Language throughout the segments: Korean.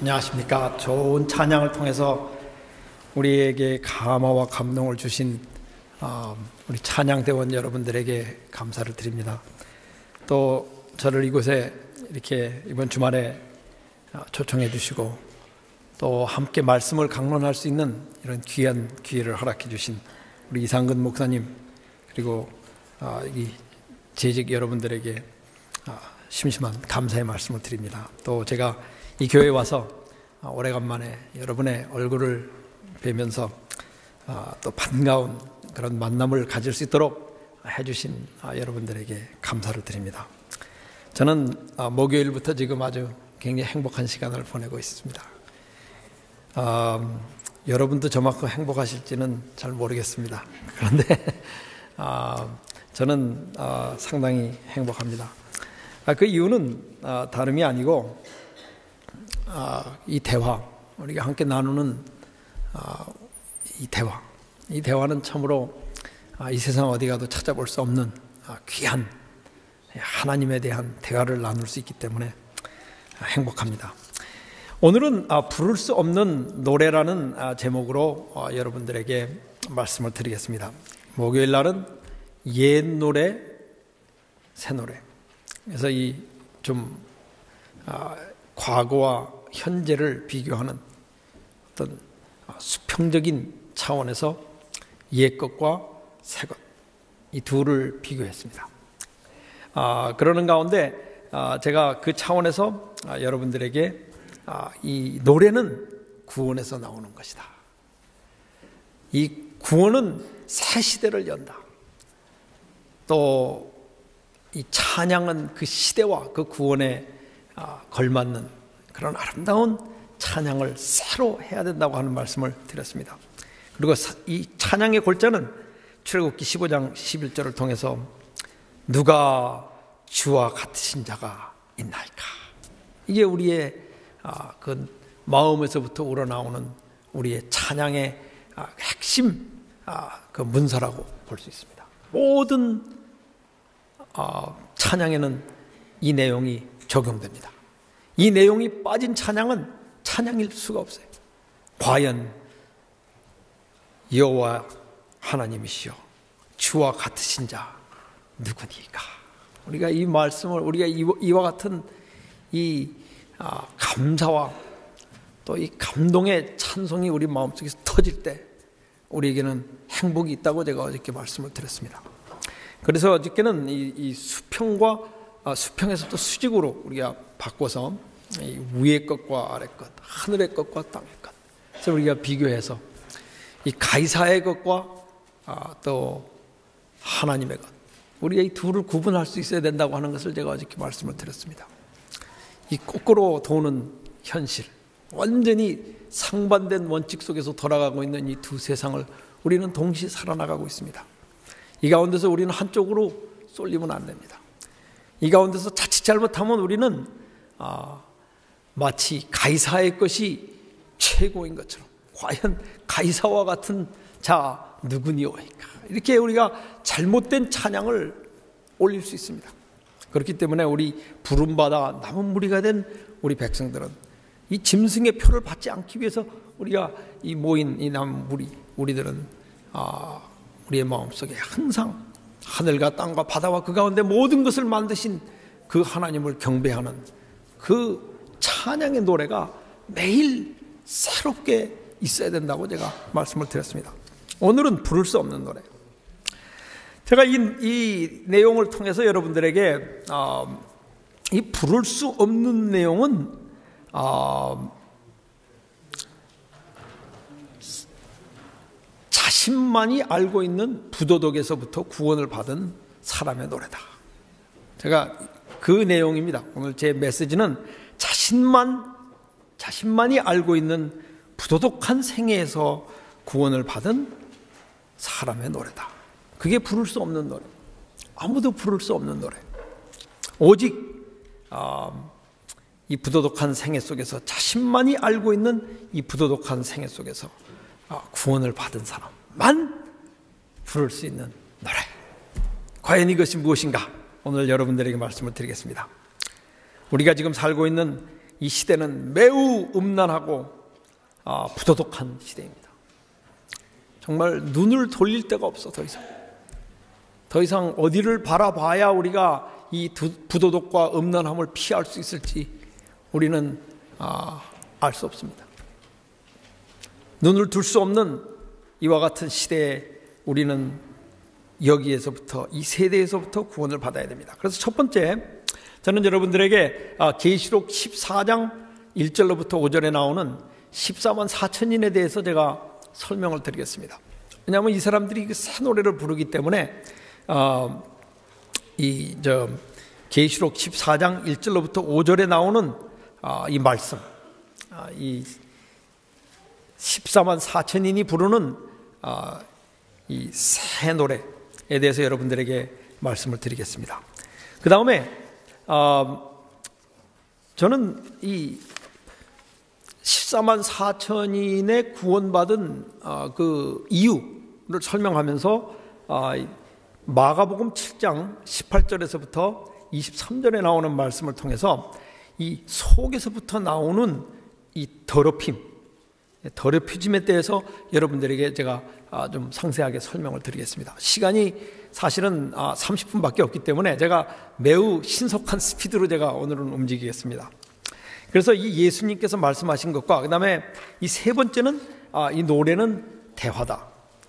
안녕하십니까. 좋은 찬양을 통해서 우리에게 감화와 감동을 주신 우리 찬양대원 여러분들에게 감사를 드립니다. 또 저를 이곳에 이렇게 이번 주말에 초청해 주시고 또 함께 말씀을 강론할 수 있는 이런 귀한 기회를 허락해 주신 우리 이상근 목사님, 그리고 이 재직 여러분들에게 심심한 감사의 말씀을 드립니다. 또 제가 이 교회에 와서 오래간만에 여러분의 얼굴을 뵈면서 또 반가운 그런 만남을 가질 수 있도록 해주신 여러분들에게 감사를 드립니다. 저는 목요일부터 지금 아주 굉장히 행복한 시간을 보내고 있습니다. 여러분도 저만큼 행복하실지는 잘 모르겠습니다. 그런데 저는 상당히 행복합니다. 그 이유는 다름이 아니고 이 대화, 우리가 함께 나누는 이 대화는 참으로 이 세상 어디 가도 찾아볼 수 없는 귀한 하나님에 대한 대화를 나눌 수 있기 때문에 행복합니다. 오늘은 부를 수 없는 노래라는 제목으로 여러분들에게 말씀을 드리겠습니다. 목요일 날은 옛 노래, 새 노래. 그래서 이 좀 과거와 현재를 비교하는 어떤 수평적인 차원에서 옛 것과 새 것, 이 둘을 비교했습니다. 그러는 가운데 제가 그 차원에서 여러분들에게 이 노래는 구원에서 나오는 것이다. 이 구원은 새 시대를 연다. 또 이 찬양은 그 시대와 그 구원에 걸맞는 그런 아름다운 찬양을 새로 해야 된다고 하는 말씀을 드렸습니다. 그리고 이 찬양의 골자는 출애굽기 15장 11절을 통해서 누가 주와 같으신 자가 있나이까. 이게 우리의 그 마음에서부터 우러나오는 우리의 찬양의 핵심 그 문서라고 볼 수 있습니다. 모든 찬양에는 이 내용이 적용됩니다. 이 내용이 빠진 찬양은 찬양일 수가 없어요. 과연 여호와 하나님이시여 주와 같으신 자 누구니까. 우리가 이 말씀을, 우리가 이와 같은 이 감사와 또 이 감동의 찬송이 우리 마음속에서 터질 때 우리에게는 행복이 있다고 제가 어저께 말씀을 드렸습니다. 그래서 어저께는 이 수평에서 또 수직으로 우리가 바꿔서 이 위의 것과 아래 것, 하늘의 것과 땅의 것, 그래서 우리가 비교해서 이 가이사의 것과 또 하나님의 것, 우리가 이 둘을 구분할 수 있어야 된다고 하는 것을 제가 어저께 말씀을 드렸습니다. 이 거꾸로 도는 현실, 완전히 상반된 원칙 속에서 돌아가고 있는 이 두 세상을 우리는 동시에 살아나가고 있습니다. 이 가운데서 우리는 한쪽으로 쏠리면 안 됩니다. 이 가운데서 자칫 잘못하면 우리는 마치 가이사의 것이 최고인 것처럼, 과연 가이사와 같은 자 누구니오이까, 이렇게 우리가 잘못된 찬양을 올릴 수 있습니다. 그렇기 때문에 우리 부름받아 남은 무리가 된 우리 백성들은 이 짐승의 표를 받지 않기 위해서 우리가 이 모인 이 남은 무리, 우리들은 우리의 마음속에 항상 하늘과 땅과 바다와 그 가운데 모든 것을 만드신 그 하나님을 경배하는 그 찬양의 노래가 매일 새롭게 있어야 된다고 제가 말씀을 드렸습니다. 오늘은 부를 수 없는 노래. 제가 이 내용을 통해서 여러분들에게 이 부를 수 없는 내용은 자신만이 알고 있는 부도덕에서부터 구원을 받은 사람의 노래다. 제가 그 내용입니다. 오늘 제 메시지는 자신만이 알고 있는 부도덕한 생애에서 구원을 받은 사람의 노래다. 그게 부를 수 없는 노래. 아무도 부를 수 없는 노래. 오직 이 부도덕한 생애 속에서, 자신만이 알고 있는 이 부도덕한 생애 속에서 구원을 받은 사람만 부를 수 있는 노래. 과연 이것이 무엇인가? 오늘 여러분들에게 말씀을 드리겠습니다. 우리가 지금 살고 있는 이 시대는 매우 음란하고 부도덕한 시대입니다. 정말 눈을 돌릴 데가 없어. 더 이상 어디를 바라봐야 우리가 이 부도덕과 음란함을 피할 수 있을지 우리는 알 수 없습니다. 눈을 둘 수 없는 이와 같은 시대에 우리는 여기에서부터, 이 세대에서부터 구원을 받아야 됩니다. 그래서 첫 번째, 저는 여러분들에게 계시록 14장 1절로부터 5절에 나오는 14만 4천인에 대해서 제가 설명을 드리겠습니다. 왜냐하면 이 사람들이 새 노래를 부르기 때문에 계시록 14장 1절로부터 5절에 나오는 이 말씀, 이 14만 4천인이 부르는 이 새 노래에 대해서 여러분들에게 말씀을 드리겠습니다. 그 다음에 저는 이 14만 4천인의 구원받은 그 이유를 설명하면서 마가복음 7장 18절에서부터 23절에 나오는 말씀을 통해서 이 속에서부터 나오는 이 더럽혀짐에 대해서 여러분들에게 제가 좀 상세하게 설명을 드리겠습니다. 시간이 사실은 30분밖에 없기 때문에 제가 매우 신속한 스피드로 제가 오늘은 움직이겠습니다. 그래서 이 예수님께서 말씀하신 것과 그 다음에 이 세 번째는 이 노래는 대화다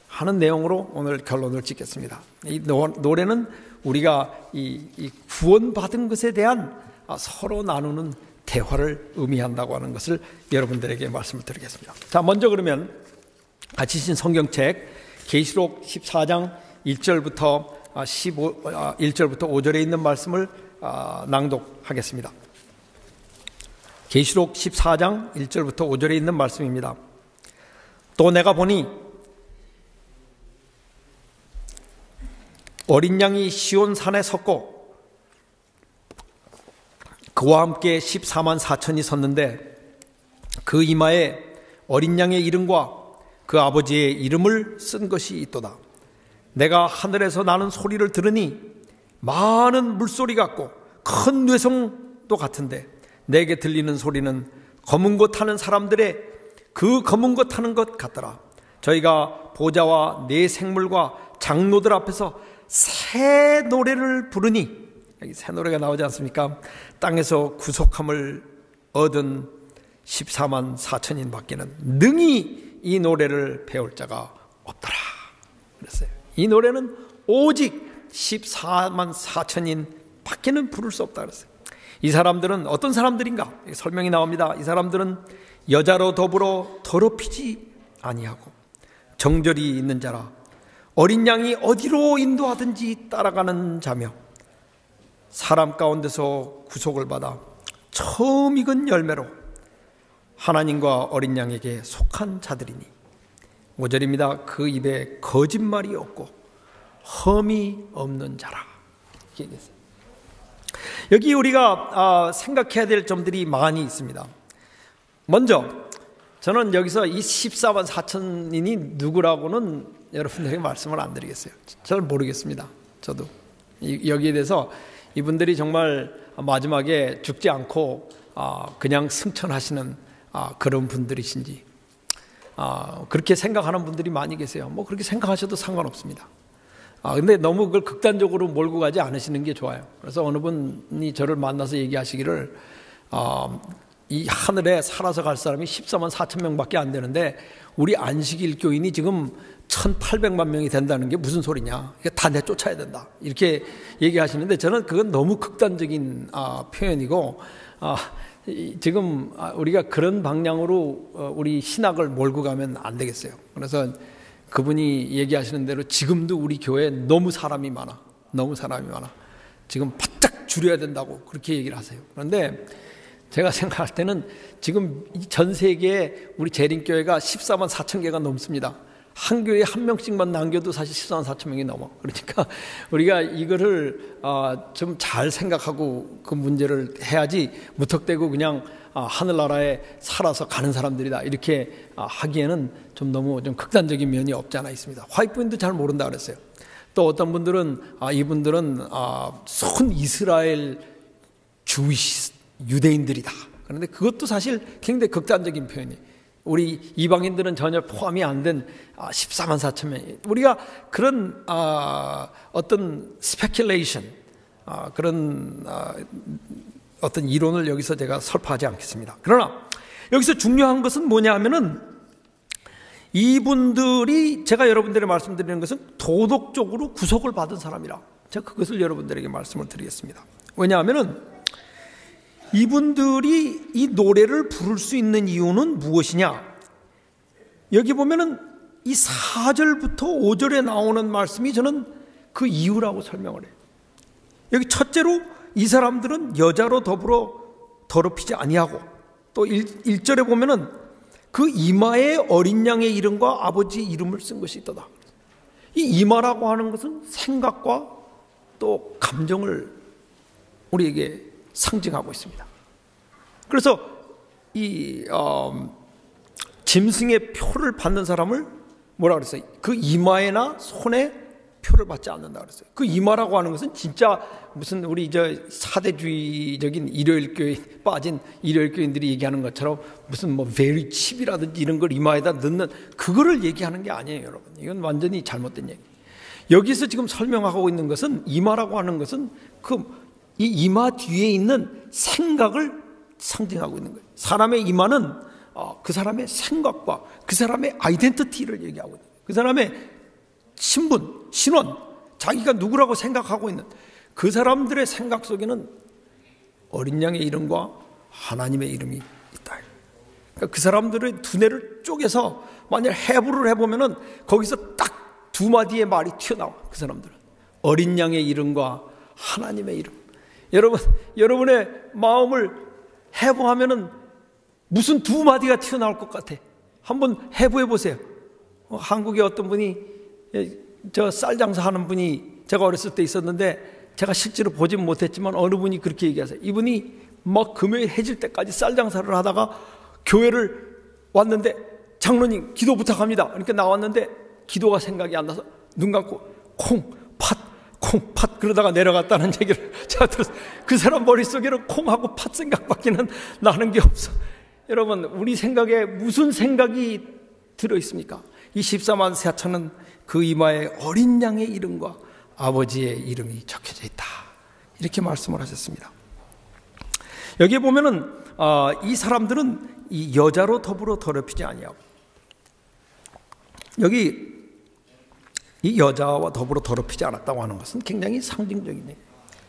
하는 내용으로 오늘 결론을 짓겠습니다. 이 노래는 우리가 이 구원받은 것에 대한 서로 나누는 대화를 의미한다고 하는 것을 여러분들에게 말씀을 드리겠습니다. 자, 먼저 그러면 같이 신 성경책 계시록 14장 1절부터 5절에 있는 말씀을 낭독하겠습니다. 계시록 14장 1절부터 5절에 있는 말씀입니다. 또 내가 보니 어린 양이 시온 산에 섰고 그와 함께 14만 4천이 섰는데 그 이마에 어린 양의 이름과 그 아버지의 이름을 쓴 것이 있도다. 내가 하늘에서 나는 소리를 들으니 많은 물소리 같고 큰 뇌성도 같은데 내게 들리는 소리는 검은 것 타는 사람들의 그 검은 것 타는 것 같더라. 저희가 보좌와 네 생물과 장로들 앞에서 새 노래를 부르니, 여기 새 노래가 나오지 않습니까? 땅에서 구속함을 얻은 14만 4천인 밖에는 능히 이 노래를 배울 자가 없더라 그랬어요. 이 노래는 오직 14만 4천인 밖에는 부를 수 없다 그랬어요. 이 사람들은 어떤 사람들인가? 설명이 나옵니다. 이 사람들은 여자로 더불어 더럽히지 아니하고 정절이 있는 자라, 어린 양이 어디로 인도하든지 따라가는 자며 사람 가운데서 구속을 받아 처음 익은 열매로 하나님과 어린 양에게 속한 자들이니, 5절입니다. 그 입에 거짓말이 없고 험이 없는 자라. 이렇게 얘기했어요. 여기 우리가 생각해야 될 점들이 많이 있습니다. 먼저 저는 여기서 이 14만 4천인이 누구라고는 여러분들에게 말씀을 안 드리겠어요. 잘 모르겠습니다. 저도 여기에 대해서 이분들이 정말 마지막에 죽지 않고 그냥 승천하시는 그런 분들이신지 그렇게 생각하는 분들이 많이 계세요. 뭐 그렇게 생각하셔도 상관없습니다. 근데 너무 그걸 극단적으로 몰고 가지 않으시는 게 좋아요. 그래서 어느 분이 저를 만나서 얘기하시기를 이 하늘에 살아서 갈 사람이 14만 4천 명밖에 안 되는데 우리 안식일 교인이 지금 1,800만 명이 된다는 게 무슨 소리냐, 다 내쫓아야 된다, 이렇게 얘기하시는데 저는 그건 너무 극단적인 표현이고 지금 우리가 그런 방향으로 우리 신학을 몰고 가면 안 되겠어요. 그래서 그분이 얘기하시는 대로 지금도 우리 교회에 너무 사람이 많아. 지금 바짝 줄여야 된다고 그렇게 얘기를 하세요. 그런데 제가 생각할 때는 지금 전 세계에 우리 재림교회가 14만 4천 개가 넘습니다. 한 교회에 한 명씩만 남겨도 사실 14만 4천 명이 넘어. 그러니까 우리가 이거를 좀 잘 생각하고 그 문제를 해야지 무턱대고 그냥 하늘나라에 살아서 가는 사람들이다 이렇게 하기에는 좀 너무 좀 극단적인 면이 없지 않아 있습니다. 화이트분도 잘 모른다 그랬어요. 또 어떤 분들은 이분들은 손 이스라엘 주이시 유대인들이다. 그런데 그것도 사실 굉장히 극단적인 표현이에요. 우리 이방인들은 전혀 포함이 안 된 14만 4천 명. 우리가 그런 어떤 스페큘레이션, 그런 어떤 이론을 여기서 제가 설파하지 않겠습니다. 그러나 여기서 중요한 것은 뭐냐 하면은 이분들이 제가 여러분들에게 말씀드리는 것은 도덕적으로 구속을 받은 사람이라 제가 그것을 여러분들에게 말씀을 드리겠습니다. 왜냐하면은 이분들이 이 노래를 부를 수 있는 이유는 무엇이냐? 여기 보면은 이 4절부터 5절에 나오는 말씀이 저는 그 이유라고 설명을 해요. 여기 첫째로 이 사람들은 여자로 더불어 더럽히지 아니하고, 또 1절에 보면은 그 이마에 어린 양의 이름과 아버지의 이름을 쓴 것이 있다. 이 이마라고 하는 것은 생각과 또 감정을 우리에게 상징하고 있습니다. 그래서 이 짐승의 표를 받는 사람을 뭐라 그랬어요? 그 이마에나 손에 표를 받지 않는다 그랬어요. 그 이마라고 하는 것은 진짜 무슨 우리 사대주의적인 일요일교회 빠진 일요일교인들이 얘기하는 것처럼 무슨 뭐 very 칩이라든지 이런 걸 이마에다 넣는 그거를 얘기하는 게 아니에요, 여러분. 이건 완전히 잘못된 얘기. 여기서 지금 설명하고 있는 것은 이마라고 하는 것은 이 이마 뒤에 있는 생각을 상징하고 있는 거예요. 사람의 이마는 그 사람의 생각과 그 사람의 아이덴티티를 얘기하고 있는 거예요. 그 사람의 신분, 신원, 자기가 누구라고 생각하고 있는 그 사람들의 생각 속에는 어린 양의 이름과 하나님의 이름이 있다. 그러니까 그 사람들의 두뇌를 쪼개서 만약 해부를 해보면은 거기서 딱 두 마디의 말이 튀어나와. 그 사람들은 어린 양의 이름과 하나님의 이름. 여러분의 마음을 해부하면은 무슨 두 마디가 튀어나올 것 같아. 한번 해부해 보세요. 한국에 어떤 분이 저 쌀 장사하는 분이 제가 어렸을 때 있었는데 제가 실제로 보진 못했지만 어느 분이 그렇게 얘기하세요. 이분이 막 금요일 해질 때까지 쌀 장사를 하다가 교회를 왔는데 장로님 기도 부탁합니다. 그러니까 나왔는데 기도가 생각이 안 나서 눈 감고 콩팥 그러다가 내려갔다는 얘기를 제가 들었어요. 그 사람 머릿속에는 콩하고 팥 생각밖에는 나는 게 없어. 여러분, 우리 생각에 무슨 생각이 들어있습니까? 이 14만 4천은 그 이마에 어린 양의 이름과 아버지의 이름이 적혀져 있다. 이렇게 말씀을 하셨습니다. 여기에 보면은 이 사람들은 이 여자로 더불어 더럽히지 아니하고, 여기 이 여자와 더불어 더럽히지 않았다고 하는 것은 굉장히 상징적이네요.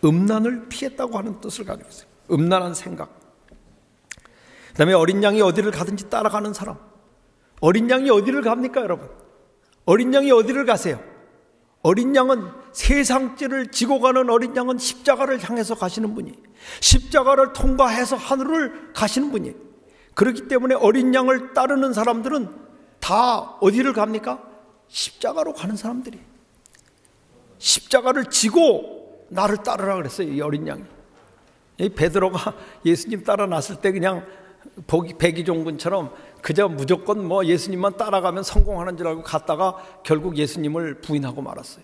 음란을 피했다고 하는 뜻을 가지고 있어요. 음란한 생각. 그 다음에 어린 양이 어디를 가든지 따라가는 사람. 어린 양이 어디를 갑니까, 여러분? 어린 양이 어디를 가세요? 어린 양은 세상죄를 지고 가는 어린 양은 십자가를 향해서 가시는 분이, 십자가를 통과해서 하늘을 가시는 분이. 그렇기 때문에 어린 양을 따르는 사람들은 다 어디를 갑니까? 십자가로 가는 사람들이. 십자가를 지고 나를 따르라 그랬어요, 이 어린 양이. 이 베드로가 예수님 따라 났을 때 그냥 백이종군처럼 그저 무조건 뭐 예수님만 따라가면 성공하는 줄 알고 갔다가 결국 예수님을 부인하고 말았어요.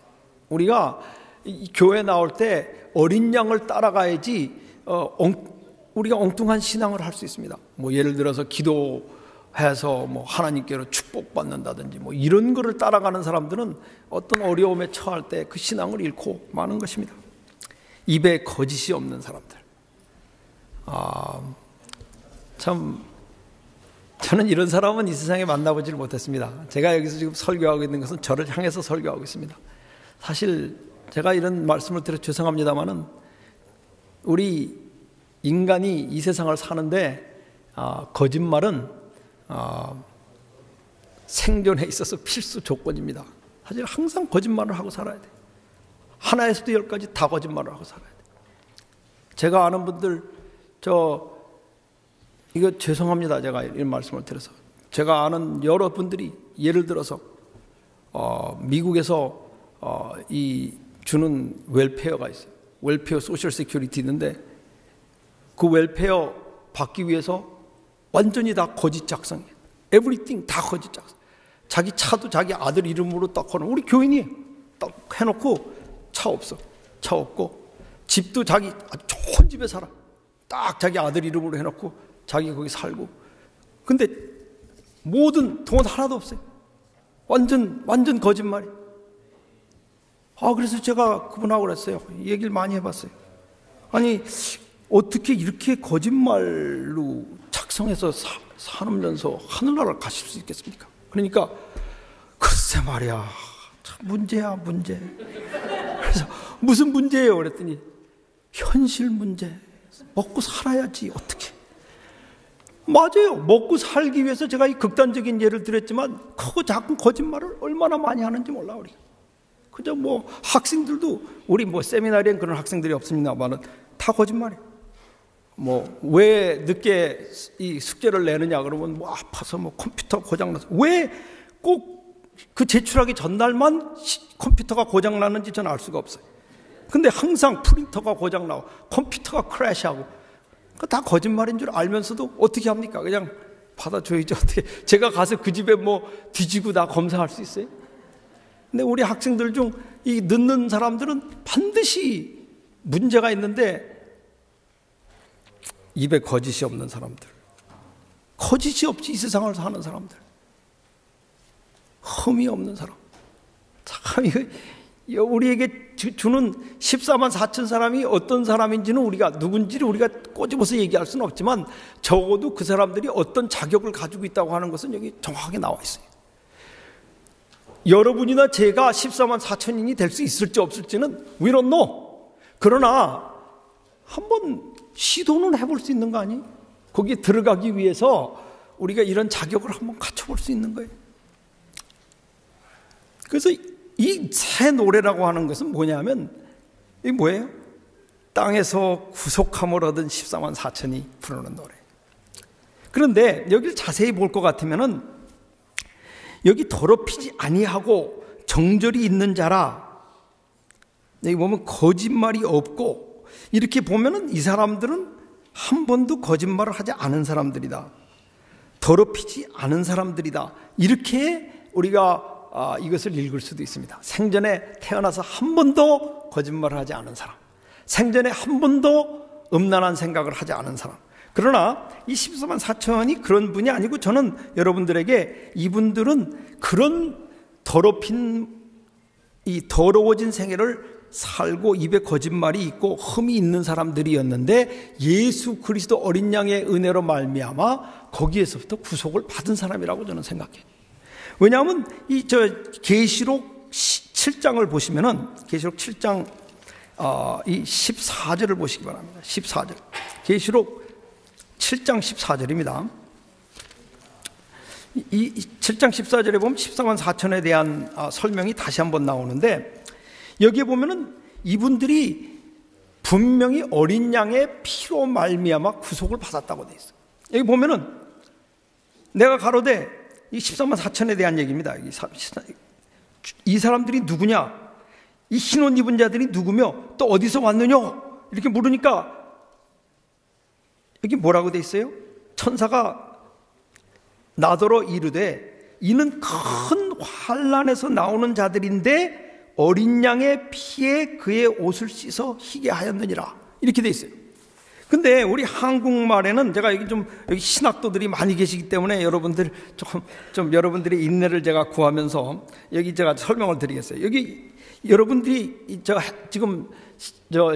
우리가 이 교회 나올 때 어린 양을 따라가야지 우리가 엉뚱한 신앙을 할 수 있습니다. 뭐 예를 들어서 기도해서 뭐 하나님께로 축복받는다든지 뭐 이런 거를 따라가는 사람들은 어떤 어려움에 처할 때 그 신앙을 잃고 마는 것입니다. 입에 거짓이 없는 사람들. 참 저는 이런 사람은 이 세상에 만나보질 못했습니다. 제가 여기서 지금 설교하고 있는 것은 저를 향해서 설교하고 있습니다. 사실 제가 이런 말씀을 드려 죄송합니다마는 우리 인간이 이 세상을 사는데 거짓말은 생존에 있어서 필수 조건입니다. 사실 항상 거짓말을 하고 살아야 돼. 하나에서도 10가지 다 거짓말을 하고 살아야 돼. 제가 아는 분들 이거 죄송합니다. 제가 이런 말씀을 드려서. 제가 아는 여러분들이 예를 들어서 미국에서 이 주는 웰페어가 있어요. 웰페어 소셜 세큐리티 있는데 그 웰페어 받기 위해서 완전히 다 거짓 작성해. 에브리띵 다 거짓 작성. 자기 차도 자기 아들 이름으로 딱 해놓고, 우리 교인이에요. 딱 해놓고 차 없어. 차 없고 집도 자기 아주 좋은 집에 살아. 딱 자기 아들 이름으로 해놓고 자기 거기 살고. 근데 모든 돈 하나도 없어요. 완전 거짓말이. 그래서 제가 그분하고 그랬어요. 얘기를 많이 해봤어요. 아니, 어떻게 이렇게 거짓말로 작성해서 산업연수 하늘나라를 가실 수 있겠습니까? 그러니까 글쎄 말이야, 참 문제야 문제. 그래서 무슨 문제예요? 그랬더니 현실 문제. 먹고 살아야지 어떻게. 맞아요. 먹고 살기 위해서 제가 이 극단적인 예를 들었지만 크고 작은 거짓말을 얼마나 많이 하는지 몰라 우리. 그저 뭐 학생들도 우리 뭐 세미나리엔 그런 학생들이 없습니다만은 다 거짓말이에요. 뭐 왜 늦게 이 숙제를 내느냐 그러면 뭐 아파서 뭐 컴퓨터 고장나서. 왜 꼭 그 제출하기 전날만 컴퓨터가 고장나는지 저는 알 수가 없어요. 근데 항상 프린터가 고장나고 컴퓨터가 크래시하고 다 거짓말인 줄 알면서도 어떻게 합니까? 그냥 받아줘야지 어떻게. 제가 가서 그 집에 뭐 뒤지고 다 검사할 수 있어요? 근데 우리 학생들 중 이 늦는 사람들은 반드시 문제가 있는데 입에 거짓이 없는 사람들, 거짓이 없이 이 세상을 사는 사람들, 흠이 없는 사람. 참 이거 우리에게 주는 14만 4천 사람이 어떤 사람인지는 우리가 누군지를 우리가 꼬집어서 얘기할 수는 없지만 적어도 그 사람들이 어떤 자격을 가지고 있다고 하는 것은 여기 정확하게 나와 있어요. 여러분이나 제가 14만 4천인이 될 수 있을지 없을지는 we don't know. 그러나 한번 시도는 해볼 수 있는 거 아니에요? 거기에 들어가기 위해서 우리가 이런 자격을 한번 갖춰볼 수 있는 거예요. 그래서 이 새 노래라고 하는 것은 뭐냐면 이게 뭐예요? 땅에서 구속함을 얻은 14만 4천이 부르는 노래. 그런데 여기를 자세히 볼 것 같으면은 여기 더럽히지 아니하고 정절이 있는 자라, 여기 보면 거짓말이 없고, 이렇게 보면은 이 사람들은 한 번도 거짓말을 하지 않은 사람들이다. 더럽히지 않은 사람들이다. 이렇게 우리가 이것을 읽을 수도 있습니다. 생전에 태어나서 한 번도 거짓말을 하지 않은 사람, 생전에 한 번도 음란한 생각을 하지 않은 사람. 그러나 이 14만 4천이 그런 분이 아니고, 저는 여러분들에게 이분들은 그런 더러워진 생애를 살고 입에 거짓말이 있고 흠이 있는 사람들이었는데 예수 그리스도 어린 양의 은혜로 말미암아 거기에서부터 구속을 받은 사람이라고 저는 생각해요. 왜냐하면 계시록 7장을 보시면은, 계시록 7장 이 14절을 보시기 바랍니다. 14절. 계시록 7장 14절입니다. 이 7장 14절에 보면 14만 4천에 대한 설명이 다시 한번 나오는데, 여기에 보면은 이분들이 분명히 어린 양의 피로 말미암아 구속을 받았다고 돼 있어요. 여기 보면은 내가 가로되, 이 14만 4천에 대한 얘기입니다. 이 사람들이 누구냐? 이 흰옷 입은 자들이 누구며 또 어디서 왔느냐? 이렇게 물으니까 여기 뭐라고 돼 있어요? 천사가 나더러 이르되 이는 큰 환난에서 나오는 자들인데 어린 양의 피에 그의 옷을 씻어 희게 하였느니라. 이렇게 돼 있어요. 근데 우리 한국말에는, 제가 여기 신학도들이 많이 계시기 때문에 여러분들 좀 여러분들의 인내를 제가 구하면서 여기 제가 설명을 드리겠어요. 여기 여러분들이 지금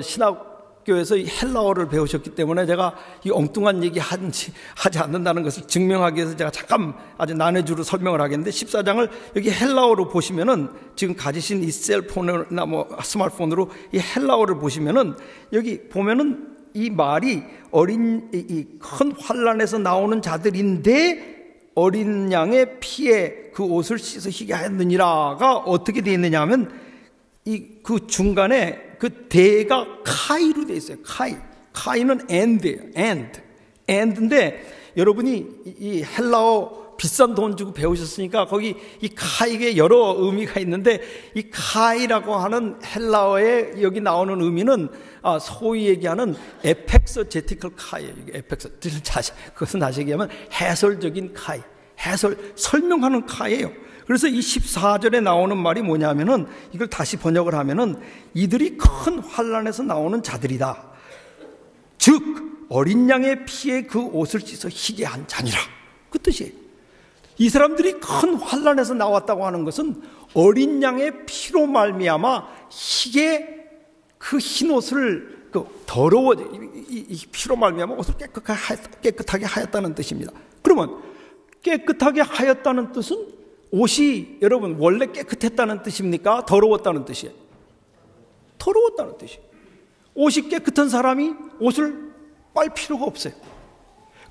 신학교에서 헬라어를 배우셨기 때문에 제가 이 엉뚱한 얘기 하지 않는다는 것을 증명하기 위해서 제가 잠깐 아주 난해주로 설명을 하겠는데, 14장을 여기 헬라어로 보시면은, 지금 가지신 이 셀폰이나 뭐 스마트폰으로 이 헬라어를 보시면은, 여기 보면은 이 말이 이 큰 환난에서 나오는 자들인데 어린 양의 피에 그 옷을 씻어 희게 하였느니라가 어떻게 되어 있느냐 하면, 그 중간에 그 대가 카이로 되어 있어요. 카이는 end예요. end인데, 여러분이 이 헬라어 비싼 돈 주고 배우셨으니까 거기 이 카이에 여러 의미가 있는데, 이 카이라고 하는 헬라어에 여기 나오는 의미는 소위 얘기하는 에펙서제티컬 카이예요. 그것은 다시 얘기하면 해설적인 카이, 설명하는 카이예요. 그래서 이 14절에 나오는 말이 뭐냐면은, 이걸 다시 번역을 하면은 이들이 큰 환난에서 나오는 자들이다. 즉 어린 양의 피에 그 옷을 씻어 희게 한 자니라. 그 뜻이에요. 이 사람들이 큰 환난에서 나왔다고 하는 것은 어린 양의 피로 말미암아 희게 그 흰 옷을 이 피로 말미암아 옷을 깨끗하게 하였다는 뜻입니다. 그러면 깨끗하게 하였다는 뜻은 옷이 여러분 원래 깨끗했다는 뜻입니까? 더러웠다는 뜻이에요? 더러웠다는 뜻이에요. 옷이 깨끗한 사람이 옷을 빨 필요가 없어요.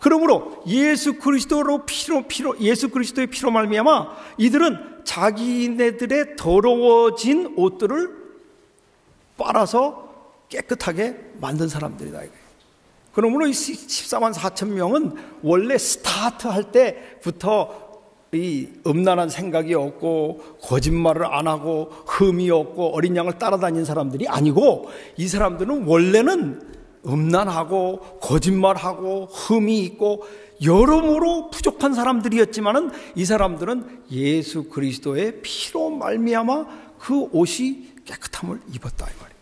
그러므로 예수 그리스도의 피로 말미암아 이들은 자기네들의 더러워진 옷들을 빨아서 깨끗하게 만든 사람들이다 이거예요. 그러므로 이 14만 4천 명은 원래 스타트할 때부터 이 음란한 생각이 없고 거짓말을 안 하고 흠이 없고 어린 양을 따라다닌 사람들이 아니고, 이 사람들은 원래는 음란하고 거짓말하고 흠이 있고 여러모로 부족한 사람들이었지만은 이 사람들은 예수 그리스도의 피로 말미암아 그 옷이 깨끗함을 입었다 이 말이에요.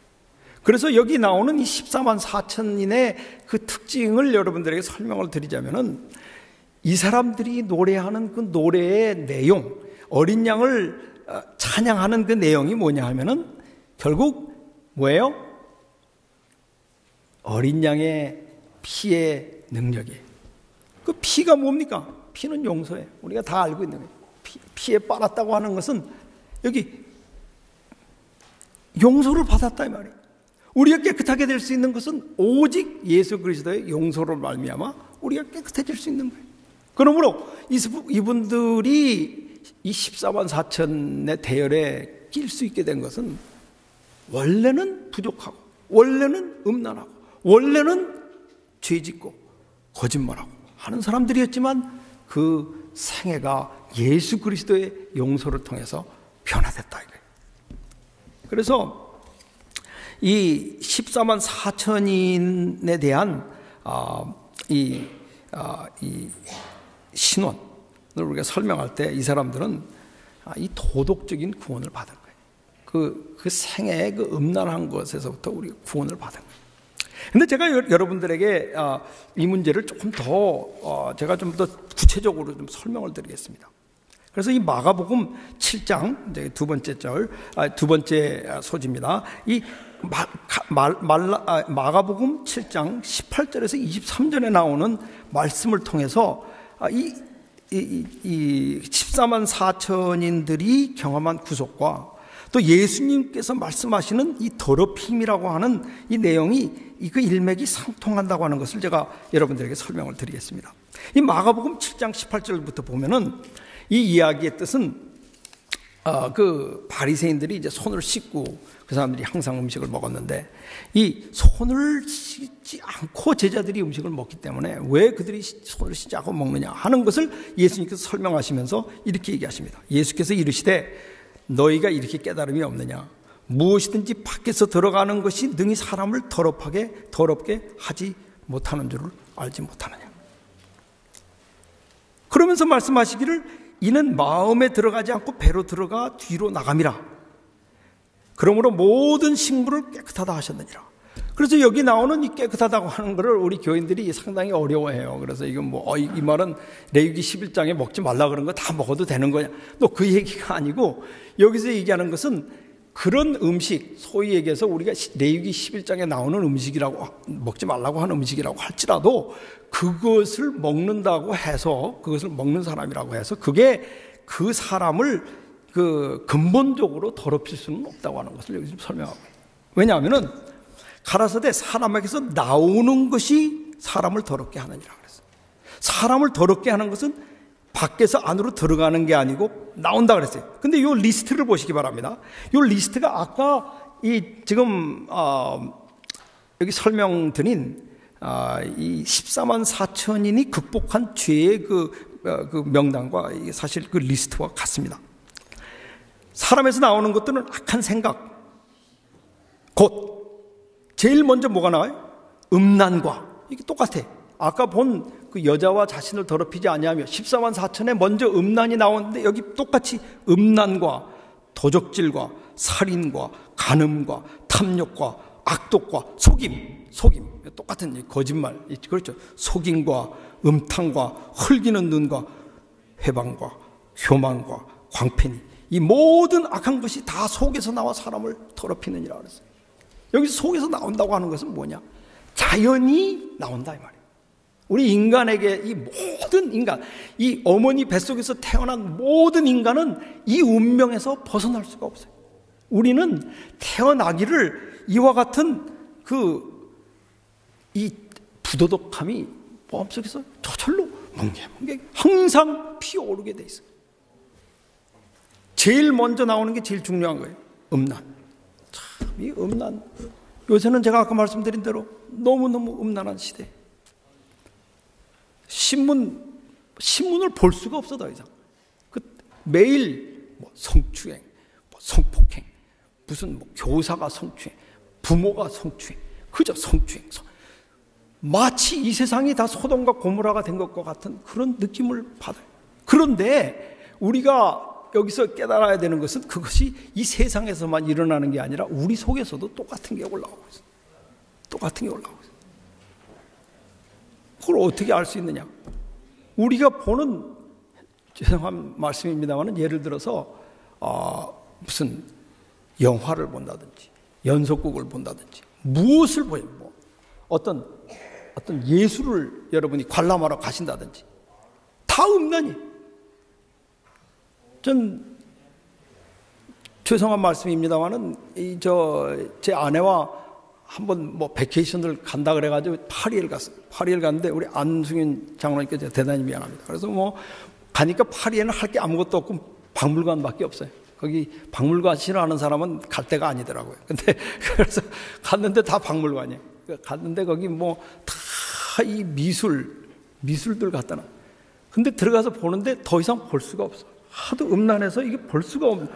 그래서 여기 나오는 이 14만 4천인의 그 특징을 여러분들에게 설명을 드리자면은, 이 사람들이 노래하는 그 노래의 내용, 어린 양을 찬양하는 그 내용이 뭐냐 하면은 결국 뭐예요? 어린 양의 피의 능력이에요. 그 피가 뭡니까? 피는 용서예요. 우리가 다 알고 있는 거예요. 피에 빨았다고 하는 것은 여기 용서를 받았다 이 말이에요. 우리가 깨끗하게 될 수 있는 것은 오직 예수 그리스도의 용서로 말미암아 우리가 깨끗해질 수 있는 거예요. 그러므로 이분들이 이 14만 4천의 대열에 낄 수 있게 된 것은 원래는 부족하고 원래는 음란하고 원래는 죄짓고 거짓말하고 하는 사람들이었지만 그 생애가 예수 그리스도의 용서를 통해서 변화됐다 이거예요. 그래서 이 14만 4천인에 대한 이 신원을 우리가 설명할 때 이 사람들은 이 도덕적인 구원을 받은 거예요. 그 생애의 그 음란한 것에서부터 우리가 구원을 받은 거예요. 근데 제가 여러분들에게 이 문제를 조금 더 제가 좀 더 구체적으로 좀 설명을 드리겠습니다. 그래서 이 마가복음 7장 이제 두 번째 소지입니다. 이 마가복음 7장 18절에서 23절에 나오는 말씀을 통해서 이 14만 4천인들이 경험한 구속과 또 예수님께서 말씀하시는 이 더럽힘이라고 하는 이 내용이 그 일맥이 상통한다고 하는 것을 제가 여러분들에게 설명을 드리겠습니다. 이 마가복음 7장 18절부터 보면은 이 이야기의 뜻은 그 바리새인들이 이제 손을 씻고, 그 사람들이 항상 음식을 먹었는데 이 손을 씻지 않고 제자들이 음식을 먹기 때문에 왜 그들이 손을 씻지 않고 먹느냐 하는 것을 예수님께서 설명하시면서 이렇게 얘기하십니다. 예수께서 이르시되 너희가 이렇게 깨달음이 없느냐? 무엇이든지 밖에서 들어가는 것이 능히 사람을 더럽게 하지 못하는 줄을 알지 못하느냐? 그러면서 말씀하시기를 이는 마음에 들어가지 않고 배로 들어가 뒤로 나감이라. 그러므로 모든 식물을 깨끗하다 하셨느니라. 그래서 여기 나오는 이 깨끗하다고 하는 것을 우리 교인들이 상당히 어려워해요. 그래서 이건 이 말은 레위기 11장에 먹지 말라 그런 거 다 먹어도 되는 거냐? 또 그 얘기가 아니고 여기서 얘기하는 것은 그런 음식, 소위 얘기해서 우리가 레위기 11장에 나오는 음식이라고, 먹지 말라고 하는 음식이라고 할지라도 그것을 먹는다고 해서, 그것을 먹는 사람이라고 해서 그게 그 사람을 근본적으로 더럽힐 수는 없다고 하는 것을 여기서 설명하고 있어요. 왜냐하면은 가라사대 사람에게서 나오는 것이 사람을 더럽게 하느니라 그랬어요. 사람을 더럽게 하는 것은 밖에서 안으로 들어가는 게 아니고 나온다 그랬어요. 근데 이 리스트를 보시기 바랍니다. 이 리스트가 아까 지금 여기 설명드린 이 14만 4천인이 극복한 죄의 그 명단과 사실 그 리스트와 같습니다. 사람에서 나오는 것들은 악한 생각, 곧 제일 먼저 뭐가 나와요? 음란과. 이게 똑같아. 아까 본 그 여자와 자신을 더럽히지 아니하며 14만 4천에 먼저 음란이 나오는데 여기 똑같이 음란과 도적질과 살인과 간음과 탐욕과 악독과 속임, 속임, 똑같은 거짓말, 그렇죠. 속임과 음탕과 흘기는 눈과 회방과 교만과 광팬이, 이 모든 악한 것이 다 속에서 나와 사람을 더럽히느니라 그랬어요. 여기서 속에서 나온다고 하는 것은 뭐냐? 자연이 나온다 이 말이에요. 우리 인간에게 이 모든 인간, 이 어머니 뱃속에서 태어난 모든 인간은 이 운명에서 벗어날 수가 없어요. 우리는 태어나기를 이와 같은 이 부도덕함이 마음속에서 저절로 뭉게뭉게 항상 피어오르게 돼 있어요. 제일 먼저 나오는 게 제일 중요한 거예요. 음란. 참, 이 음란. 요새는 제가 아까 말씀드린 대로 너무너무 음란한 시대. 신문을 볼 수가 없어 더 이상. 매일 성추행, 성폭행, 무슨 교사가 성추행, 부모가 성추행, 그저 성추행. 마치 이 세상이 다 소돔과 고모라가 된 것과 같은 그런 느낌을 받아요. 그런데 우리가 여기서 깨달아야 되는 것은 그것이 이 세상에서만 일어나는 게 아니라 우리 속에서도 똑같은 게 올라오고 있어요. 똑같은 게 올라오고 있어요. 그걸 어떻게 알 수 있느냐? 우리가 보는, 죄송한 말씀입니다만, 예를 들어서 무슨 영화를 본다든지 연속극을 본다든지 무엇을 보여, 어떤 예술을 여러분이 관람하러 가신다든지 다 음란이. 전 죄송한 말씀입니다만은 제 아내와 한번 베케이션을 간다 그래가지고 파리를 갔어요. 파리를 갔는데 우리 안승윤 장로님께 제가 대단히 미안합니다. 그래서 가니까 파리에는 할 게 아무것도 없고 박물관밖에 없어요. 거기 박물관 싫어하는 사람은 갈 데가 아니더라고요. 근데 그래서 갔는데 다 박물관이에요. 갔는데 거기 다 이 미술들 갖다 놔. 근데 들어가서 보는데 더 이상 볼 수가 없어. 하도 음란해서 이게 볼 수가 없는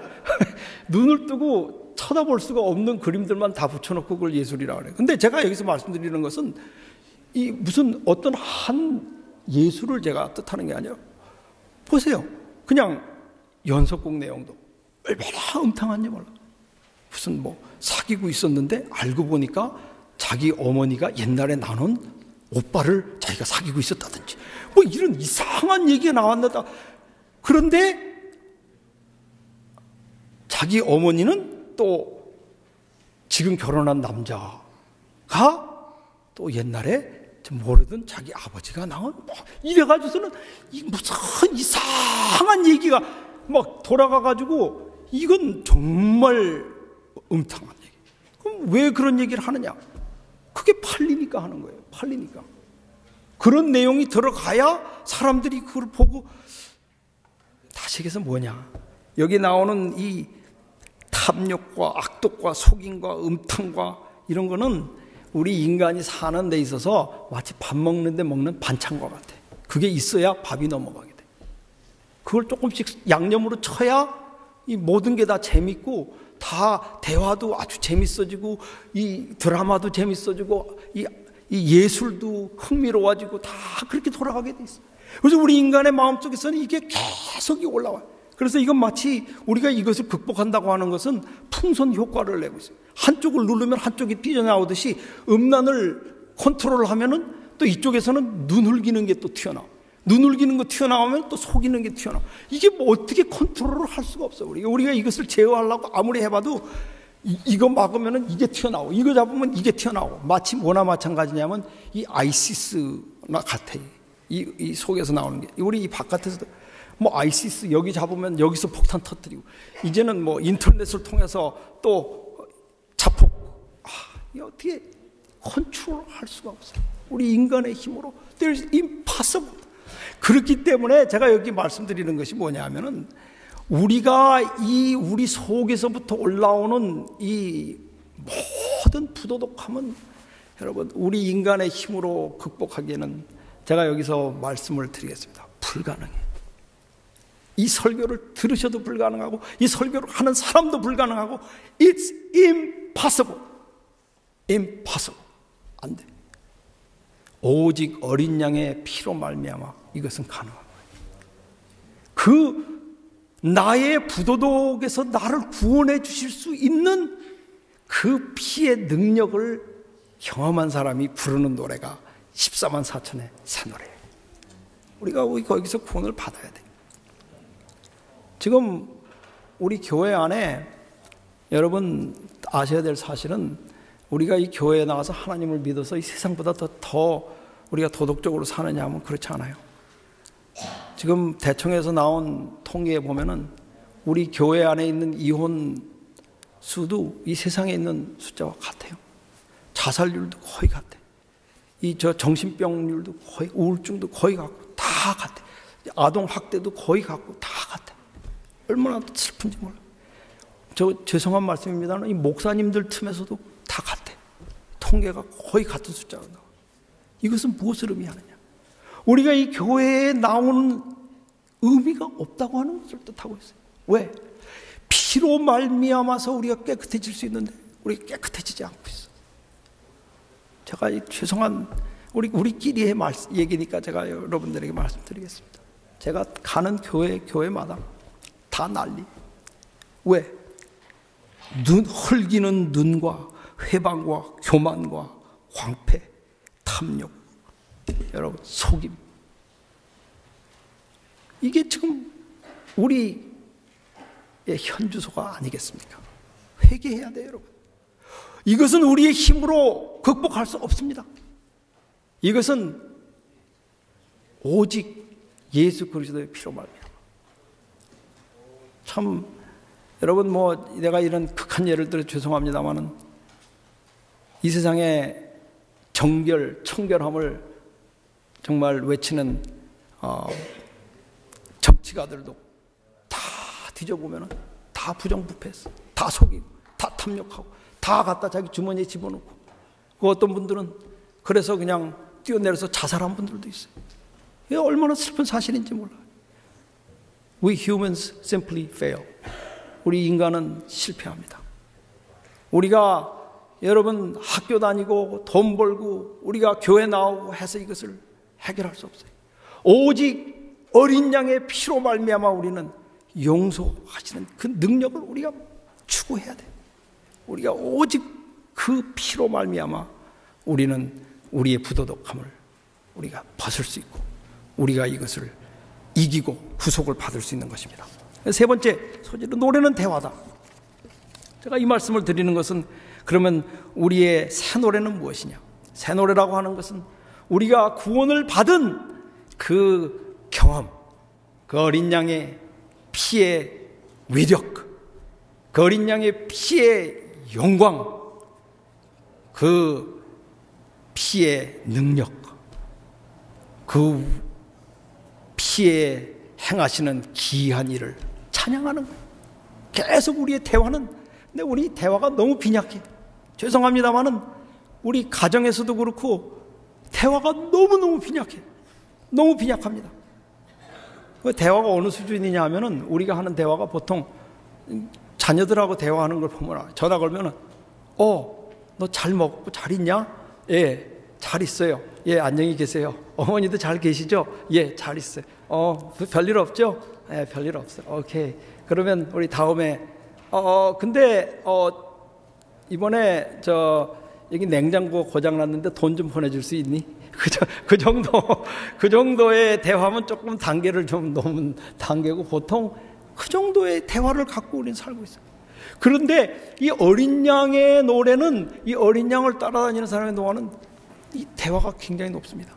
눈을 뜨고 쳐다볼 수가 없는 그림들만 다 붙여놓고 그걸 예술이라고 그래요. 근데 제가 여기서 말씀드리는 것은 이 무슨 어떤 한 예술을 제가 뜻하는 게 아니라, 보세요. 그냥 연속곡 내용도 얼마나 음탕한지 몰라. 무슨 사귀고 있었는데 알고 보니까 자기 어머니가 옛날에 나눈 오빠를 자기가 사귀고 있었다든지 이런 이상한 얘기가 나왔다. 그런데 자기 어머니는 또 지금 결혼한 남자가 또 옛날에 모르던 자기 아버지가 낳은 이래가지고서는 무슨 이상한 얘기가 막 돌아가가지고 이건 정말 음탕한 얘기. 그럼 왜 그런 얘기를 하느냐? 그게 팔리니까 하는 거예요. 팔리니까. 그런 내용이 들어가야 사람들이 그걸 보고. 다시 얘기해서 뭐냐? 여기 나오는 이 탐욕과 악독과 속임과 음탕과 이런 거는 우리 인간이 사는 데 있어서 마치 밥 먹는데 먹는 반찬과 같아. 그게 있어야 밥이 넘어가게 돼. 그걸 조금씩 양념으로 쳐야 이 모든 게 다 재밌고, 다 대화도 아주 재밌어지고, 이 드라마도 재밌어지고, 이 예술도 흥미로워지고, 다 그렇게 돌아가게 돼 있어. 그래서 우리 인간의 마음속에서는 이게 계속 올라와요. 그래서 이건 마치 우리가 이것을 극복한다고 하는 것은 풍선 효과를 내고 있어요. 한쪽을 누르면 한쪽이 삐져나오듯이 음란을 컨트롤하면은 또 이쪽에서는 눈 흘기는 게 또 튀어나와. 눈 흘기는 거 튀어나오면 또 속이는 게 튀어나와. 이게 어떻게 컨트롤을 할 수가 없어. 우리가 이것을 제어하려고 아무리 해봐도 이거 막으면은 이게 튀어나오고, 이거 잡으면 이게 튀어나오고. 마치 뭐나 마찬가지냐면 이 아이시스나 같아요. 이 속에서 나오는 게. 우리 이 바깥에서도 아이시스 여기 잡으면 여기서 폭탄 터뜨리고, 이제는 인터넷을 통해서 또 자폭. 이게 어떻게 컨트롤할 수가 없어요. 우리 인간의 힘으로. There's impossible. 그렇기 때문에 제가 여기 말씀드리는 것이 뭐냐면은, 우리가 우리 속에서부터 올라오는 이 모든 부도덕함은 여러분 우리 인간의 힘으로 극복하기에는, 제가 여기서 말씀을 드리겠습니다. 불가능해. 이 설교를 들으셔도 불가능하고, 이 설교를 하는 사람도 불가능하고, It's impossible. Impossible. 안 돼. 오직 어린 양의 피로 말미암아 이것은 가능한 거예요. 그 나의 부도덕에서 나를 구원해 주실 수 있는 그 피의 능력을 경험한 사람이 부르는 노래가 14만 4천의 새 노래예요. 우리가 거기서 구원을 받아야 돼요. 지금 우리 교회 안에 여러분 아셔야 될 사실은 우리가 이 교회에 나와서 하나님을 믿어서 이 세상보다 더 우리가 도덕적으로 사느냐 하면 그렇지 않아요. 지금 대청에서 나온 통계에 보면은 우리 교회 안에 있는 이혼 수도 이 세상에 있는 숫자와 같아요. 자살률도 거의 같아요. 정신병률도 거의, 우울증도 거의 같고 다 같아요. 아동 학대도 거의 같고 다 같아요. 얼마나 슬픈지 몰라요. 죄송한 말씀입니다만 이 목사님들 틈에서도 다 같아요. 통계가 거의 같은 숫자가 나와요. 이것은 무엇을 의미하느냐? 우리가 이 교회에 나오는 의미가 없다고 하는 것을 뜻하고 있어요. 왜? 피로 말미암아서 우리가 깨끗해질 수 있는데 우리가 깨끗해지지 않고 있어. 제가 죄송한 우리끼리의 얘기니까 제가 여러분들에게 말씀드리겠습니다. 제가 가는 교회마다 다 난리. 왜? 헐기는 눈과 회방과 교만과 광패, 탐욕, 여러분 속임. 이게 지금 우리의 현주소가 아니겠습니까? 회개해야 돼요, 여러분. 이것은 우리의 힘으로 극복할 수 없습니다. 이것은 오직 예수 그리스도의 피로 말미암아. 참 여러분 내가 이런 극한 예를 들어 죄송합니다만은 이 세상에 청결함을 정말 외치는 정치가들도 다 뒤져보면은 다 부정부패했어. 다 속이고, 다 탐욕하고, 다 갖다 자기 주머니에 집어넣고. 그 어떤 분들은 그래서 그냥 뛰어내려서 자살한 분들도 있어요. 이게 얼마나 슬픈 사실인지 몰라요. We humans simply fail. 우리 인간은 실패합니다. 우리가 여러분 학교 다니고 돈 벌고 우리가 교회 나오고 해서 이것을 해결할 수 없어요. 오직 어린 양의 피로 말미암아 우리는 용서하시는 그 능력을 우리가 추구해야 돼요. 우리가 오직 그 피로 말미암아 우리는 우리의 부도덕함을 우리가 벗을 수 있고 우리가 이것을 이기고 구속을 받을 수 있는 것입니다. 세 번째 소재로 노래는 대화다. 제가 이 말씀을 드리는 것은 그러면 우리의 새 노래는 무엇이냐? 새 노래라고 하는 것은 우리가 구원을 받은 그 경험, 그 어린 양의 피의 위력, 그 어린 양의 피의 영광, 그 피의 능력, 그 피에 행하시는 기이한 일을 찬양하는 거예요. 계속 우리의 대화는, 근데 우리 대화가 너무 빈약해. 죄송합니다만은 우리 가정에서도 그렇고 대화가 너무너무 빈약해. 너무 빈약합니다. 그 대화가 어느 수준이냐 하면은 우리가 하는 대화가 보통 자녀들하고 대화하는 걸 보면 전화 걸면은 너 잘 먹고 잘 있냐? 예, 잘 있어요. 예, 안녕히 계세요. 어머니도 잘 계시죠? 예, 잘 있어요. 별일 없죠? 예, 별일 없어요. 오케이. 그러면 우리 다음에 근데 이번에 여기 냉장고 고장 났는데 돈 좀 보내줄 수 있니? 그 정도의 대화면 조금 단계를 좀 넘은 단계고 보통 그 정도의 대화를 갖고 우리는 살고 있어요. 그런데 이 어린 양의 노래는 이 어린 양을 따라다니는 사람의 노래는 이 대화가 굉장히 높습니다.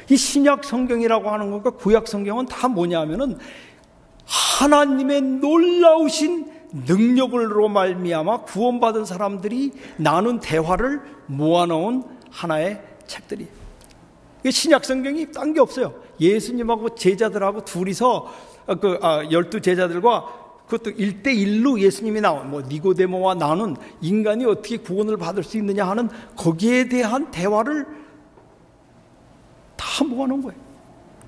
이 신약 성경이라고 하는 것과 구약 성경은 다 뭐냐 하면은 하나님의 놀라우신 능력으로 말미암아 구원받은 사람들이 나눈 대화를 모아놓은 하나의 책들이. 신약 성경이 딴 게 없어요. 예수님하고 제자들하고 둘이서 12 제자들과 그것도 1대1로 예수님이 니고데모와 나눈 인간이 어떻게 구원을 받을 수 있느냐 하는 거기에 대한 대화를 다 모아놓은 거예요.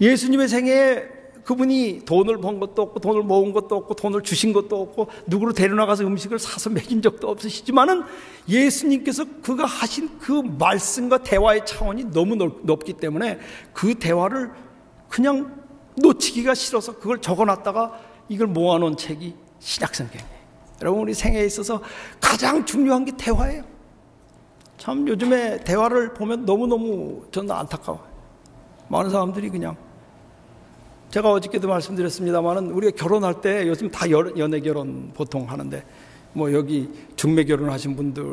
예수님의 생애에 그분이 돈을 번 것도 없고 돈을 모은 것도 없고 돈을 주신 것도 없고 누구를 데려나가서 음식을 사서 먹인 적도 없으시지만은 예수님께서 그가 하신 그 말씀과 대화의 차원이 너무 높기 때문에 그 대화를 그냥 놓치기가 싫어서 그걸 적어놨다가 이걸 모아놓은 책이 신약성경이에요. 여러분 우리 생애에 있어서 가장 중요한 게 대화예요. 참 요즘에 대화를 보면 너무너무 저는 안타까워요. 많은 사람들이 그냥, 제가 어저께도 말씀드렸습니다만은 우리가 결혼할 때 요즘 다 연애 결혼 보통 하는데, 뭐 여기 중매 결혼하신 분들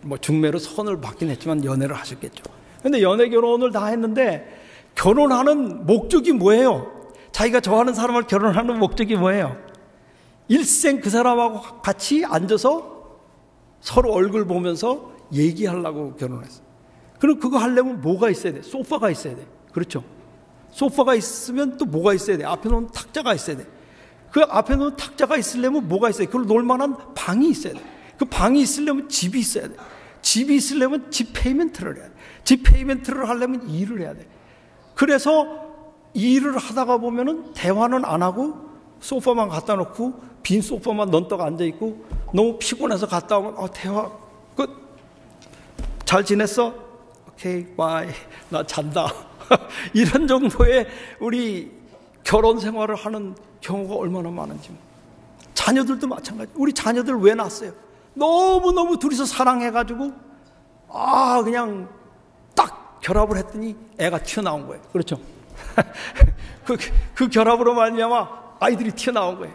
뭐 중매로 선을 받긴 했지만 연애를 하셨겠죠. 근데 연애 결혼을 다 했는데 결혼하는 목적이 뭐예요? 자기가 좋아하는 사람을 결혼하는 목적이 뭐예요? 일생 그 사람하고 같이 앉아서 서로 얼굴 보면서 얘기하려고 결혼했어요. 그럼 그거 하려면 뭐가 있어야 돼? 소파가 있어야 돼. 그렇죠? 소파가 있으면 또 뭐가 있어야 돼? 앞에 놓은 탁자가 있어야 돼. 그 앞에 놓은 탁자가 있으려면 뭐가 있어야 돼? 그걸 놀 만한 방이 있어야 돼. 그 방이 있으려면 집이 있어야 돼. 집이 있으려면 집 페이멘트를 해야 돼. 집 페이멘트를 하려면 일을 해야 돼. 그래서 일을 하다가 보면은 대화는 안 하고 소파만 갖다 놓고 빈 소파만 넌떡 앉아있고 너무 피곤해서 갔다 오면 대화 끝. 잘 지냈어? 오케이, 바이. 나 잔다. 이런 정도의 우리 결혼 생활을 하는 경우가 얼마나 많은지. 자녀들도 마찬가지. 우리 자녀들 왜 낳았어요? 너무너무 둘이서 사랑해가지고 그냥 딱 결합을 했더니 애가 튀어나온 거예요. 그렇죠? 그 결합으로 말미암아 아이들이 튀어나온 거예요.